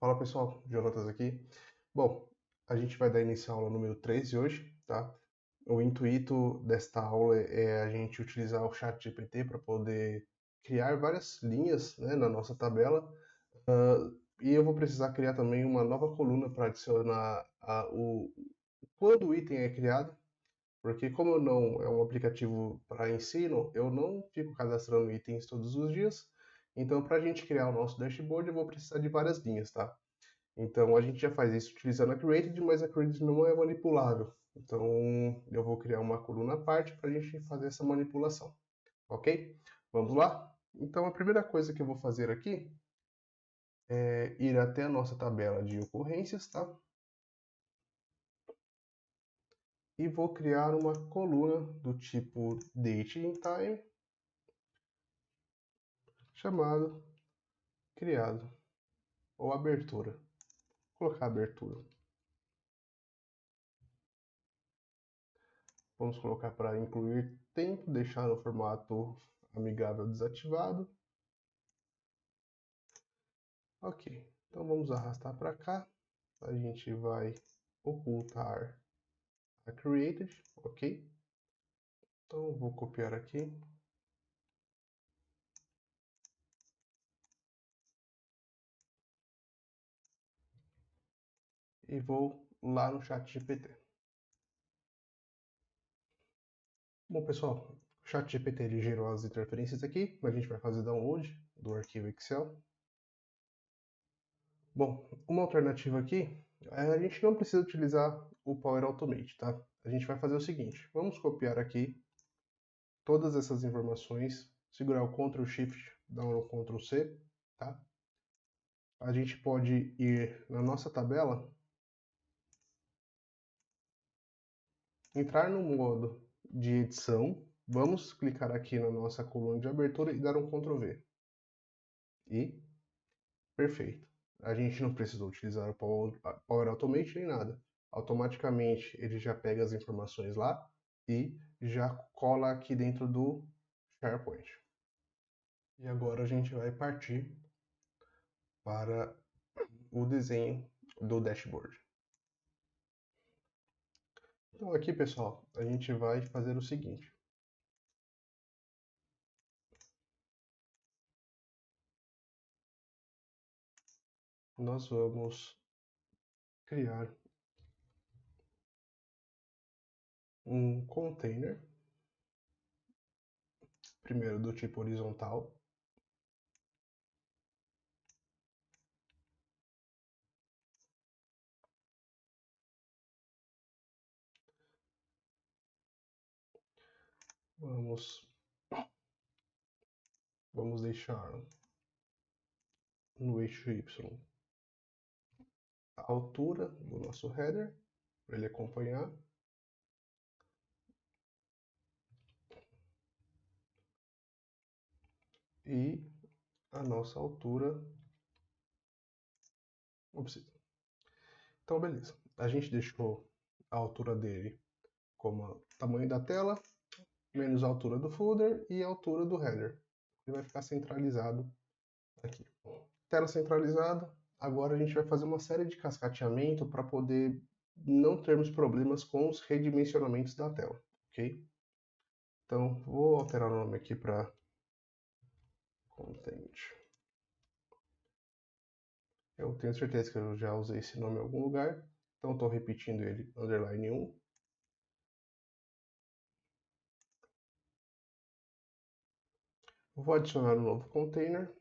Fala pessoal, Jonatas aqui. Bom, a gente vai dar início à aula número 3 de hoje, tá? O intuito desta aula é a gente utilizar o chat GPT para poder criar várias linhas, né, na nossa tabela. E eu vou precisar criar também uma nova coluna para adicionar quando o item é criado, porque como eu não é um aplicativo para ensino, eu não fico cadastrando itens todos os dias. Então, para a gente criar o nosso dashboard, eu vou precisar de várias linhas, tá? Então a gente já faz isso utilizando a Created, mas a Created não é manipulável. Então eu vou criar uma coluna à parte para a gente fazer essa manipulação, ok? Vamos lá? Então a primeira coisa que eu vou fazer aqui é ir até a nossa tabela de ocorrências, tá? E vou criar uma coluna do tipo Date in Time, chamado criado, ou abertura. Vou colocar abertura. Vamos colocar para incluir tempo, deixar no formato amigável desativado. Ok, então vamos arrastar para cá. A gente vai ocultar a created, ok? Então vou copiar aqui. E vou lá no chat GPT. Bom, pessoal, o chat GPT ele gerou as interferências aqui. A gente vai fazer download do arquivo Excel. Bom, uma alternativa aqui, a gente não precisa utilizar o Power Automate, tá? A gente vai fazer o seguinte, vamos copiar aqui todas essas informações, segurar o Ctrl Shift, dar um Ctrl C, tá? A gente pode ir na nossa tabela, entrar no modo de edição, vamos clicar aqui na nossa coluna de abertura e dar um Ctrl V. E perfeito. A gente não precisou utilizar o Power Automate nem nada. Automaticamente ele já pega as informações lá e já cola aqui dentro do SharePoint. E agora a gente vai partir para o desenho do dashboard. Então aqui, pessoal, a gente vai fazer o seguinte. Nós vamos criar um container, primeiro do tipo horizontal. Vamos deixar no eixo Y a altura do nosso header, para ele acompanhar. E a nossa altura. Então, beleza. A gente deixou a altura dele como o tamanho da tela, menos a altura do footer e a altura do header. Ele vai ficar centralizado aqui. Tela centralizada. Agora a gente vai fazer uma série de cascateamento para poder não termos problemas com os redimensionamentos da tela, ok? Então, vou alterar o nome aqui para Content. Eu tenho certeza que eu já usei esse nome em algum lugar, então estou repetindo ele, underline 1. Vou adicionar um novo container.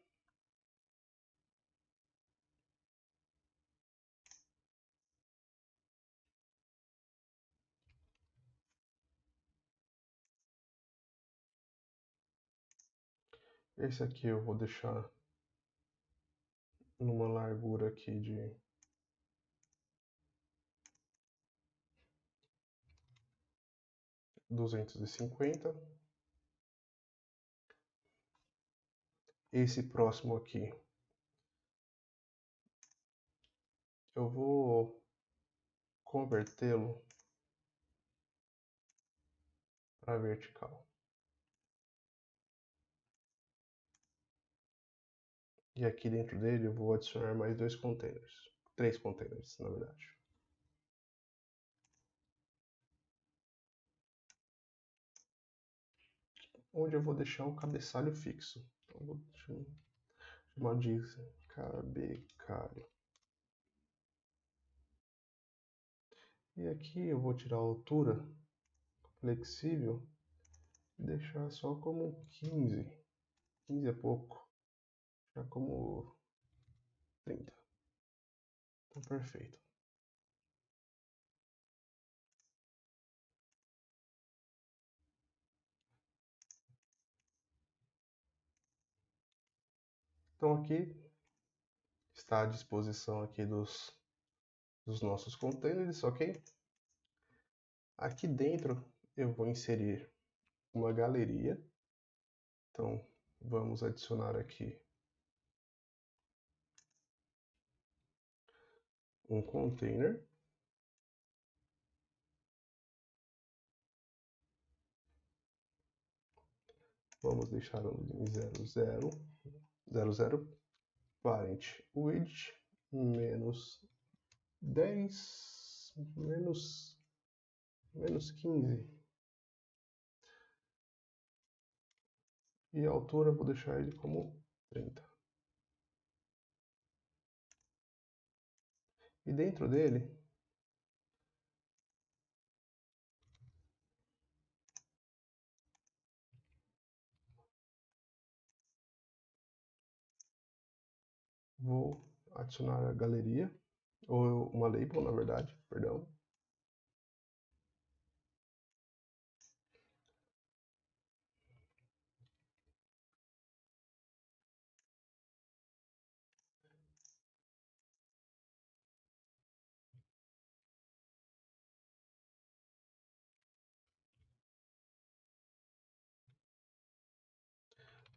Esse aqui eu vou deixar numa largura aqui de 250. Esse próximo aqui eu vou convertê-lo para vertical. E aqui dentro dele eu vou adicionar mais 2 containers. 3 containers, na verdade. Onde eu vou deixar o cabeçalho fixo. Então, vou chamar de cabecalho. E aqui eu vou tirar a altura flexível e deixar só como 15. 15 é pouco. Já como 30. Então, perfeito. Então aqui está à disposição aqui dos nossos containers, ok? Aqui dentro eu vou inserir uma galeria. Então vamos adicionar aqui um container. Vamos deixar em 00 parent width menos 10 menos 15. E a altura vou deixar ele como 30. E dentro dele vou adicionar a galeria, ou uma label na verdade, perdão.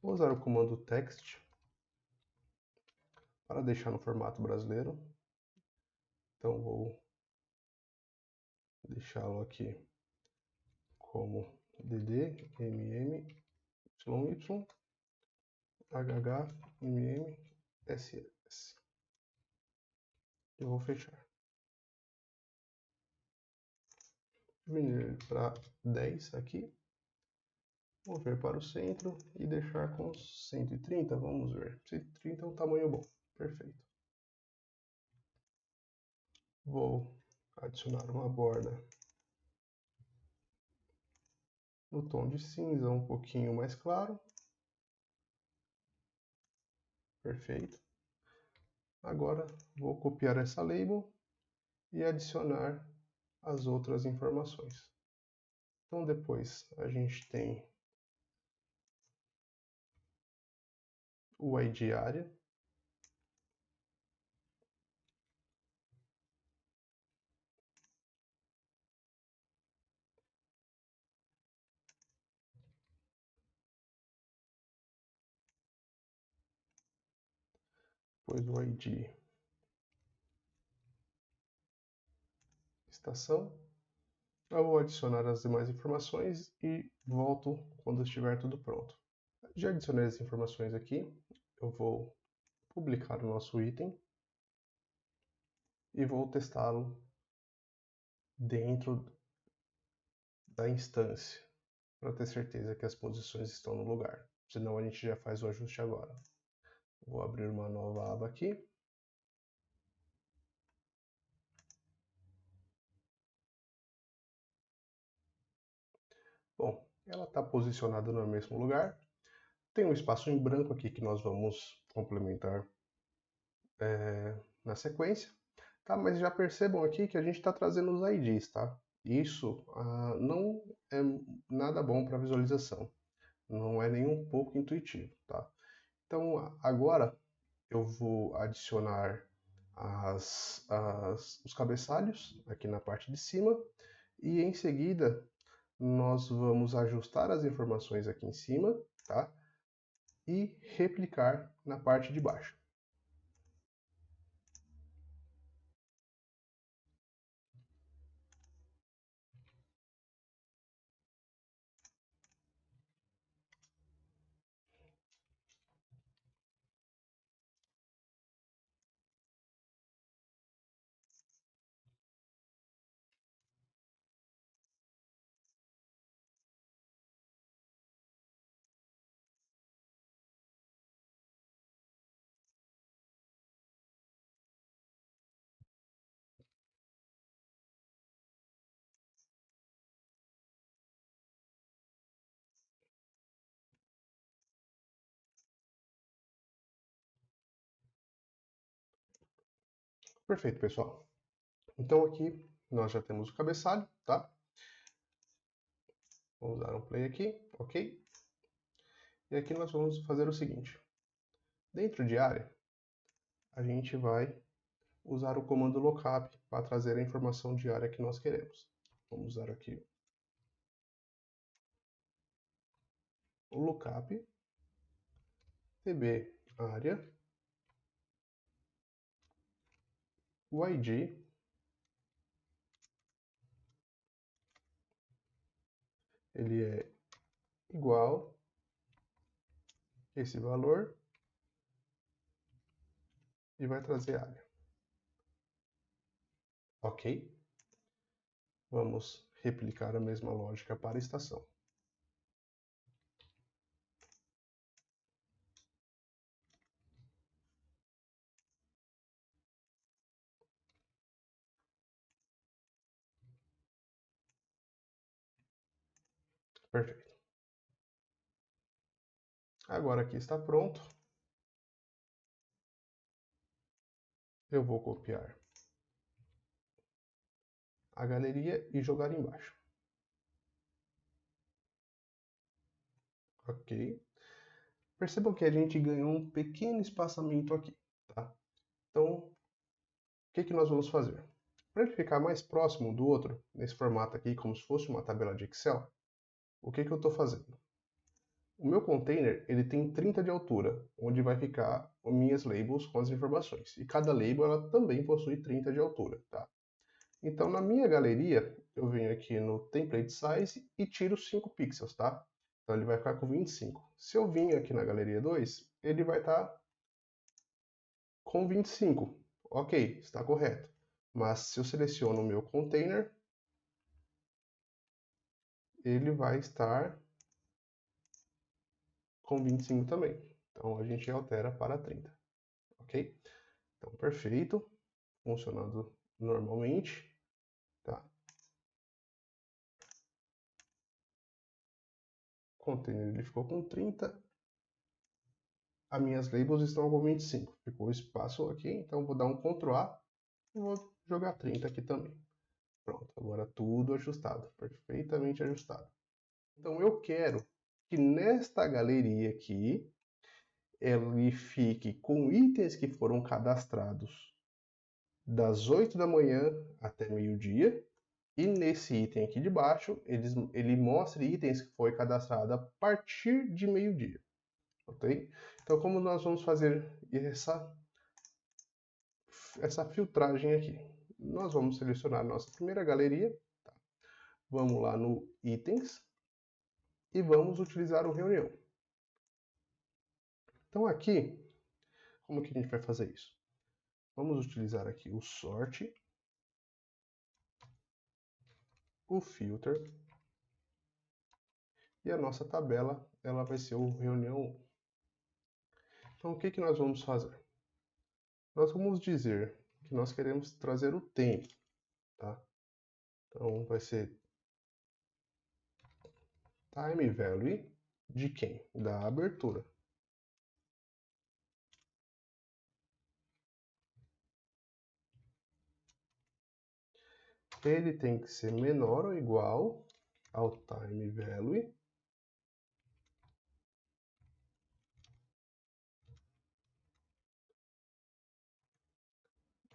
Vou usar o comando text para deixar no formato brasileiro. Então vou deixá-lo aqui como dd mm yy hh mm ss. E vou fechar. Diminuir para 10 aqui. Vou ver para o centro e deixar com 130, vamos ver. 130 é um tamanho bom, perfeito. Vou adicionar uma borda no tom de cinza um pouquinho mais claro. Perfeito. Agora vou copiar essa label e adicionar as outras informações. Então depois a gente tem o ID área. Depois o ID estação. Eu vou adicionar as demais informações e volto quando estiver tudo pronto. Já adicionei as informações aqui. Eu vou publicar o nosso item e vou testá-lo dentro da instância para ter certeza que as posições estão no lugar. Senão a gente já faz o ajuste agora. Vou abrir uma nova aba aqui. Bom, ela está posicionada no mesmo lugar. Tem um espaço em branco aqui que nós vamos complementar na sequência. Tá, mas já percebam aqui que a gente está trazendo os IDs, tá? Isso não é nada bom para visualização. Não é nem um pouco intuitivo, tá? Então agora eu vou adicionar os cabeçalhos aqui na parte de cima e em seguida nós vamos ajustar as informações aqui em cima, tá? E replicar na parte de baixo. Perfeito, pessoal. Então aqui nós já temos o cabeçalho, tá? Vamos dar um play aqui, ok? E aqui nós vamos fazer o seguinte. Dentro de área, a gente vai usar o comando lookup para trazer a informação de área que nós queremos. Vamos usar aqui o lookup tb área, o id ele é igual a esse valor e vai trazer área. Ok? Vamos replicar a mesma lógica para a estação. Perfeito. Agora aqui está pronto. Eu vou copiar a galeria e jogar embaixo. Ok? Percebam que a gente ganhou um pequeno espaçamento aqui, tá? Então, o que nós vamos fazer? Para ele ficar mais próximo do outro, nesse formato aqui, como se fosse uma tabela de Excel, o que eu estou fazendo? O meu container ele tem 30 de altura, onde vai ficar as minhas labels com as informações. E cada label ela também possui 30 de altura, tá? Então, na minha galeria, eu venho aqui no Template Size e tiro 5 pixels, tá? Então, ele vai ficar com 25. Se eu vim aqui na galeria 2, ele vai estar com 25. Ok, está correto. Mas se eu seleciono o meu container, ele vai estar com 25 também. Então, a gente altera para 30. Ok? Então, perfeito. Funcionando normalmente. Tá? O container ele ficou com 30. As minhas labels estão com 25. Ficou espaço aqui, então vou dar um Ctrl A e vou jogar 30 aqui também. Pronto, agora tudo ajustado, perfeitamente ajustado. Então eu quero que nesta galeria aqui ele fique com itens que foram cadastrados das 8 da manhã até meio-dia. E nesse item aqui de baixo, ele mostra itens que foi cadastrado a partir de meio-dia. Ok? Então, como nós vamos fazer essa filtragem aqui? Nós vamos selecionar a nossa primeira galeria. Tá? Vamos lá no Itens e vamos utilizar o Reunião. Então, aqui, como que a gente vai fazer isso? Vamos utilizar aqui o Sort, o Filter, e a nossa tabela ela vai ser o Reunião 1. Então, o que nós vamos fazer? Nós vamos dizer que nós queremos trazer o tempo, tá? Então, vai ser time value de quem? Da abertura. Ele tem que ser menor ou igual ao time value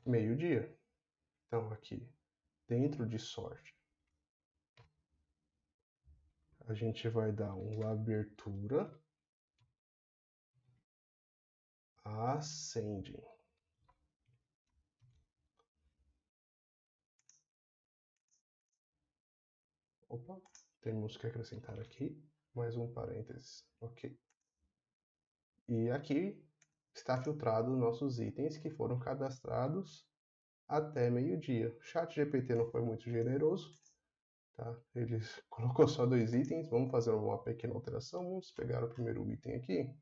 meio-dia. Então, aqui, dentro de sorte, a gente vai dar uma abertura ascending. Opa, temos que acrescentar aqui mais um parênteses. Ok. E aqui está filtrado nossos itens que foram cadastrados até meio-dia. O ChatGPT não foi muito generoso, tá? Ele colocou só 2 itens. Vamos fazer uma pequena alteração. Vamos pegar o primeiro item aqui.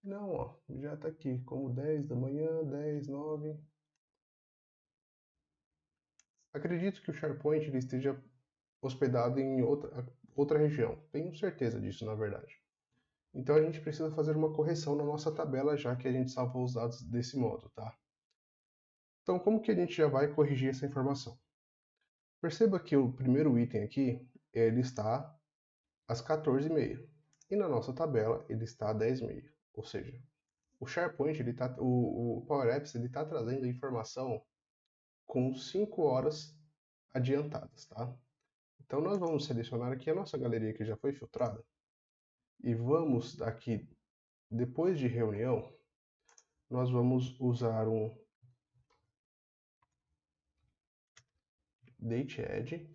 Não, ó, já está aqui como 10 da manhã, 10, 9. Acredito que o SharePoint ele esteja hospedado em outra região. Tenho certeza disso, na verdade. Então a gente precisa fazer uma correção na nossa tabela, já que a gente salvou os dados desse modo, tá? Então, como que a gente já vai corrigir essa informação? Perceba que o primeiro item aqui, ele está às 14h30. E na nossa tabela, ele está às 10h30. Ou seja, o SharePoint, o Power Apps, ele está trazendo a informação com 5 horas adiantadas, tá? Então, nós vamos selecionar aqui a nossa galeria que já foi filtrada. E vamos aqui, depois de reunião, nós vamos usar um Date Edge.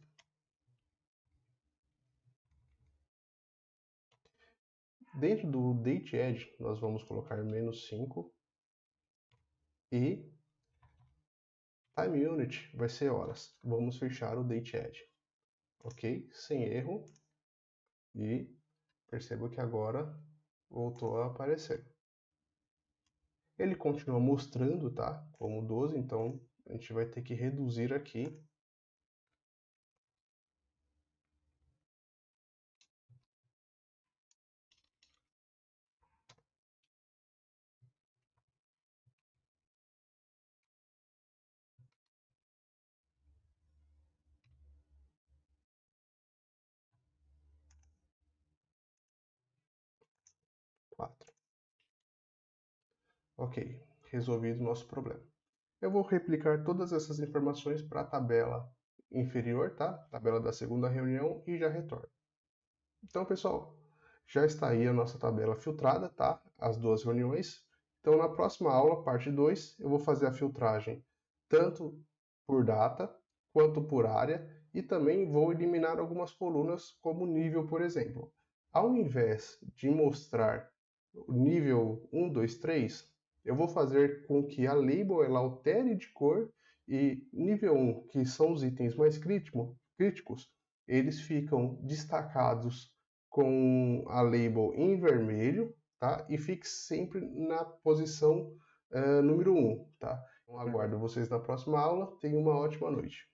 Dentro do Date Edge, nós vamos colocar -5 e Time Unit vai ser horas. Vamos fechar o Date Edge. Ok? Sem erro. E perceba que agora voltou a aparecer. Ele continua mostrando, tá? Como 12, então a gente vai ter que reduzir aqui. Ok, resolvido o nosso problema. Eu vou replicar todas essas informações para a tabela inferior, tá? Tabela da segunda reunião e já retorno. Então, pessoal, já está aí a nossa tabela filtrada, tá? As duas reuniões. Então, na próxima aula, parte 2, eu vou fazer a filtragem tanto por data quanto por área e também vou eliminar algumas colunas como nível, por exemplo. Ao invés de mostrar o nível 1, 2, 3, eu vou fazer com que a label ela altere de cor e nível 1, que são os itens mais críticos, eles ficam destacados com a label em vermelho, tá? E fique sempre na posição número 1, tá? Então, aguardo vocês na próxima aula. Tenham uma ótima noite.